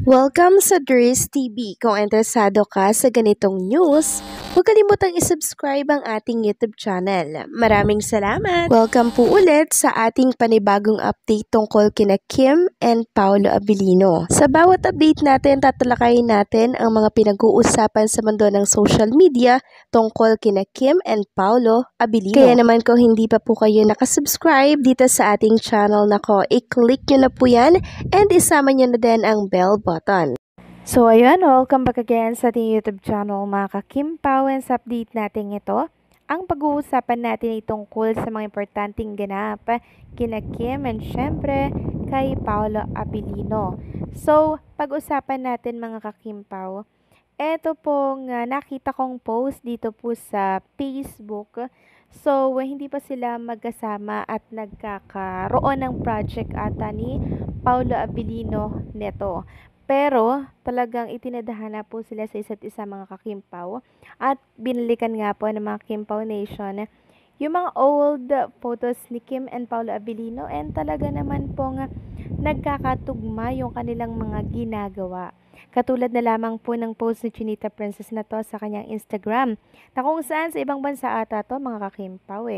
Welcome sa Dris TV. Kung interesado ka sa ganitong news, huwag kalimutang isubscribe ang ating YouTube channel. Maraming salamat! Welcome po ulit sa ating panibagong update tungkol kina Kim and Paolo Abilino. Sa bawat update natin, tatalakayin natin ang mga pinag-uusapan sa mundo ng social media tungkol kina Kim and Paolo Abilino. Kaya naman kung hindi pa po kayo nakasubscribe dito sa ating channel nako, i-click nyo na po yan and isama nyo na din ang bell button. So ayun, welcome back again sa ating YouTube channel mga ka-Kim Pawens. Update natin ito. Ang pag-uusapan natin ay tungkol sa mga importanteng ganap kina Kim and syempre kay Paolo Abilino. So pag-usapan natin mga ka-Kim Paw, eto pong nakita kong post dito po sa Facebook. So hindi pa sila magkasama at nagkakaroon ng project ata ni Paolo Abilino neto. Pero talagang itinadhana po sila sa isa't isa mga ka-Kimpaw at binalikan nga po ng mga Kimpaw Nation yung mga old photos ni Kim and Paolo Abilino, and talaga naman pong nagkakatugma yung kanilang mga ginagawa. Katulad na lamang po ng post ni Chinita Princess na to sa kanyang Instagram, na kung saan sa ibang bansa ata to mga ka-Kimpaw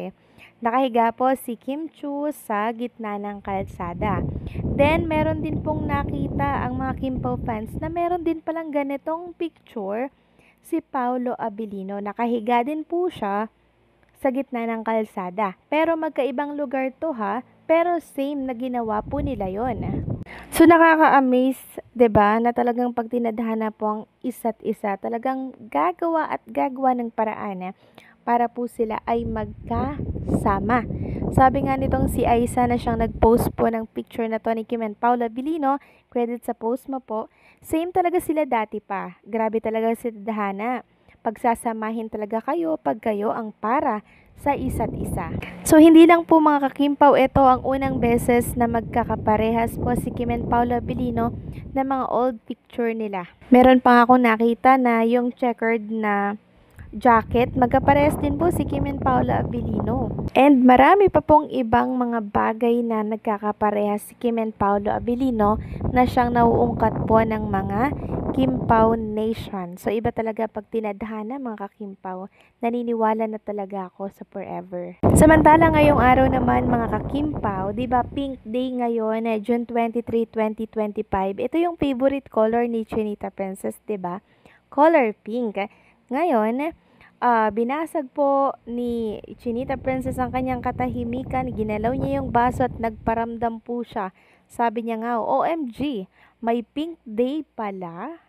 Nakahiga po si Kim Chu sa gitna ng kalsada. Then, meron din pong nakita ang mga Kimpaw fans na meron din palang ganitong picture si Paolo Abilino. Nakahiga din po siya sa gitna ng kalsada. Pero magkaibang lugar to pero same na ginawa po nila yon. So nakaka-amaze, 'di ba, na talagang pag tinadhana po ang isa't isa, talagang gagawa at gagawa ng paraan para po sila ay magkasama. Sabi nga nitong si Aisa na siyang nag-post po ng picture na to ni Kim and Paolo Abilino, credit sa post mo po, same talaga sila dati pa. Grabe talaga si tadhana. Pagsasamahin talaga kayo pag kayo ang para sa isa't isa. So hindi lang po mga ka-Kimpaw, ito ang unang beses na magkakaparehas po si Kim and Paolo Abilino na mga old picture nila. Meron pa ako nakita na yung checkered na jacket, magkaparehas din po si Kim and Paolo Abilino. And marami pa pong ibang mga bagay na nagkakaparehas si Kim and Paolo Abilino na siyang nauungkat po ng mga Kimpaw Nation. So iba talaga pag tinadhana mga ka-Kimpaw, naniniwala na talaga ako sa forever. Samantala ngayong araw naman mga ka-Kimpaw, di ba Pink Day ngayon, June 23, 2025. Ito yung favorite color ni Chinita Princess, di ba? Color pink. Ngayon, binasag po ni Chinita Princess ang kanyang katahimikan. Ginalaw niya yung baso at nagparamdam po siya. Sabi niya nga, OMG, may pink day pala.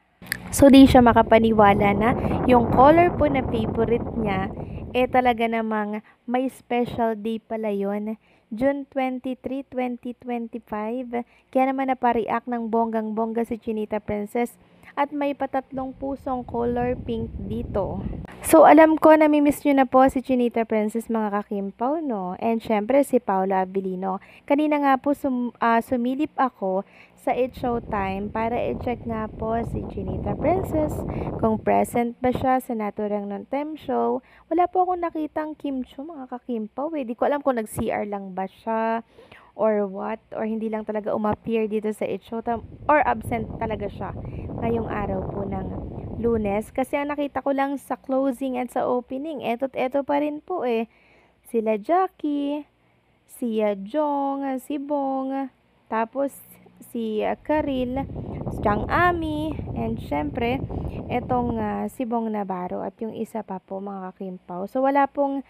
So, di siya makapaniwala na yung color po na favorite niya, talaga namang may special day pala yun. June 23, 2025. Kaya naman napareact ng bonggang-bongga si Chinita Princess at may patatlong pusong color pink dito. So, alam ko namimiss nyo na po si Chinita Princess mga ka-Kimpaw, no? And syempre si Paolo Abilino. Kanina nga po sumilip ako sa It's Showtime para i-check nga po si Chinita Princess kung present ba siya sa naturang ng Tem Show. Wala po akong nakitang Kim Chu mga ka-Kimpaw Di ko alam kung nag-CR lang ba siya or what, or hindi lang talaga umappear dito sa It's Showtime, or absent talaga siya ngayong araw po ng Lunes. Kasi ang nakita ko lang sa closing at sa opening, eto pa rin po sila Jackie, si Jong, si Bong, tapos si Karil, Chang Ami, and syempre etong si Bong Navarro at yung isa pa po mga ka-Kimpaw. So wala pong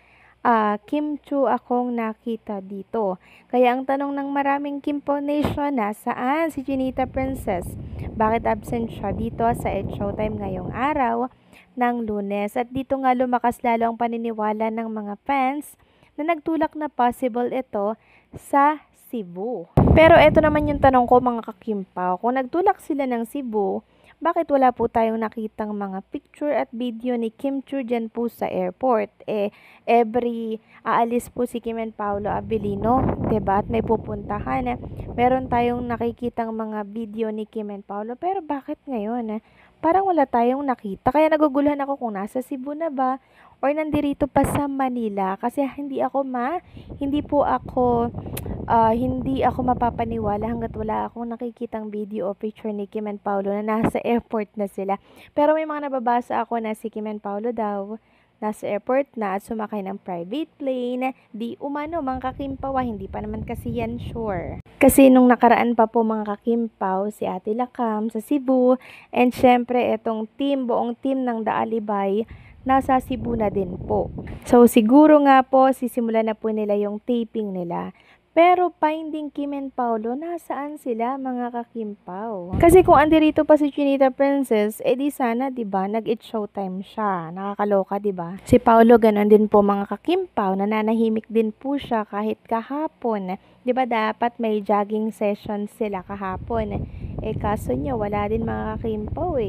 Kim Chu akong nakita dito. Kaya ang tanong ng maraming Kimpaw Nation, nasaan si Chinita Princess? Bakit absent siya dito sa It's Showtime ngayong araw ng Lunes? At dito nga lumakas lalo ang paniniwala ng mga fans na nagtulak na possible ito sa Cebu. Pero ito naman yung tanong ko mga ka-Kimpaw, kung nagtulak sila ng Cebu, bakit wala po tayong nakitang mga picture at video ni Kim Chu dyan po sa airport? Every aalis po si Kim and Paolo Abilino, diba? At may pupuntahan. Meron tayong nakikitang mga video ni Kim and Paolo, pero bakit ngayon? Parang wala tayong nakita. Kaya naguguluhan ako kung nasa Cebu na ba or nandirito pa sa Manila. Kasi hindi po ako hindi ako mapapaniwala hangga't wala akong nakikitang video o picture ni Kim and Paolo na nasa airport na sila. Pero may mga nababasa ako na si Kim and Paolo daw nasa airport na at sumakay ng private plane. Di umano mga kakimpaw, hindi pa naman kasi yan sure. Kasi nung nakaraan pa po mga kakimpaw, si Ate Lakam sa Cebu, and syempre etong buong team ng The Alibay, nasa Cebu na din po. So siguro nga po sisimulan na po nila yung taping nila. Pero finding Kim and Paolo, nasaan sila mga kakimpaw? Kasi kung andirito pa si Chinita Princess, di sana 'di ba nag-it showtime siya. Nakakaloka 'di ba? Si Paolo ganon din po mga kakimpaw, nananahimik din po siya kahit kahapon. 'Di ba dapat may jogging session sila kahapon? Kaso nyo wala din mga kakimpaw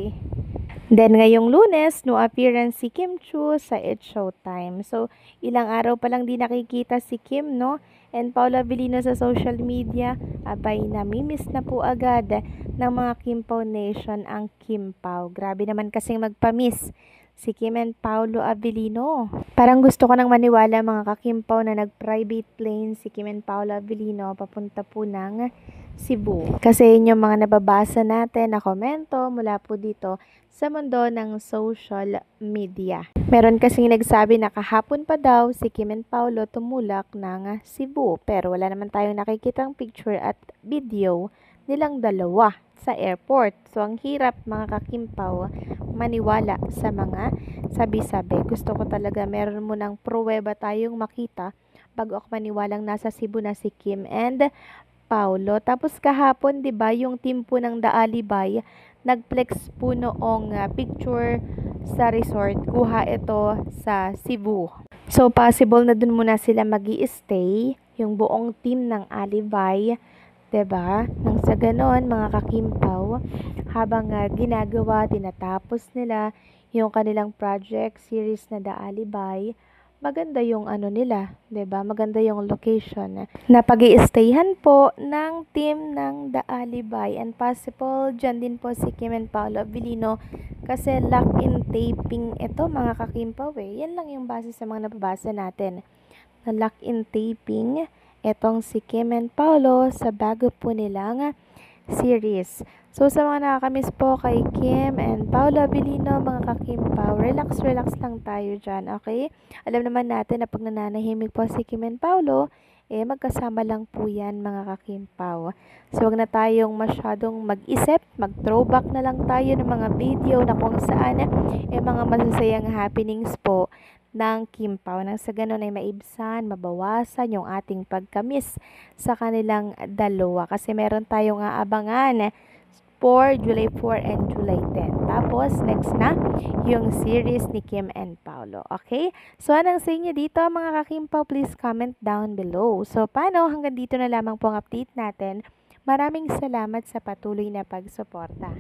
Then, ngayong Lunes, no appearance si Kim Chu sa It Showtime. So, ilang araw pa lang di nakikita si Kim, no? And Paula Avellino sa social media, abay namimiss na po agad ng mga Kimpaw Nation ang Kimpaw. Grabe naman kasing magpamiss si Kim and Paolo Avellino. Parang gusto ko nang maniwala mga kakimpaw na nag-private plane si Kim and Paolo Avellino papunta po ng Cebu. Kasi yun yung mga nababasa natin na komento mula po dito sa mundo ng social media. Meron kasing nagsabi na kahapon pa daw si Kim and Paolo tumulak ng Cebu. Pero wala naman tayong nakikitang picture at video nilang dalawa sa airport. So, ang hirap mga kakimpaw maniwala sa mga sabi-sabi. Gusto ko talaga meron mo ng pruweba tayong makita bago ako maniwalang nasa Cebu na si Kim and Paolo. Tapos kahapon, 'di ba, yung team po ng The Alibay, nagflex po noong picture sa resort. Kuha ito sa Cebu. So, possible na dun muna sila magi-stay, yung buong team ng Alibay. 'Di ba? Nang sa ganon, mga kakimpaw, habang ginagawa, tinatapos nila yung kanilang project series na The Alibay, maganda yung nila, 'di ba? Maganda yung location na pag-i-stayhan po ng team ng The Alibay, and possible dyan din po si Kim and Paolo Avellino kasi lock-in taping ito mga kakimpaw Yan lang yung base sa mga nababasa natin. Na lock-in taping etong si Kim and Paolo sa bago po nilang series. So, sa mga nakakamiss po kay Kim and Paolo Avellino, mga kakimpaw, relax lang tayo dyan, okay? Alam naman natin na pag nananahimik po si Kim and Paolo, magkasama lang po yan, mga kakimpaw. So, wag na tayong masyadong mag-isip, mag-throwback na lang tayo ng mga video na kung saan mga masasayang happenings po ng Kimpaw. Nang sa ganun ay maibsan, mabawasan yung ating pagkamis sa kanilang dalawa. Kasi meron tayong aabangan for July 4 and July 10. Tapos, next na, yung series ni Kim and Paolo. Okay? So, anong sa inyo dito, mga kakimpaw? Please comment down below. So, paano? Hanggang dito na lamang po ang update natin. Maraming salamat sa patuloy na pagsuporta.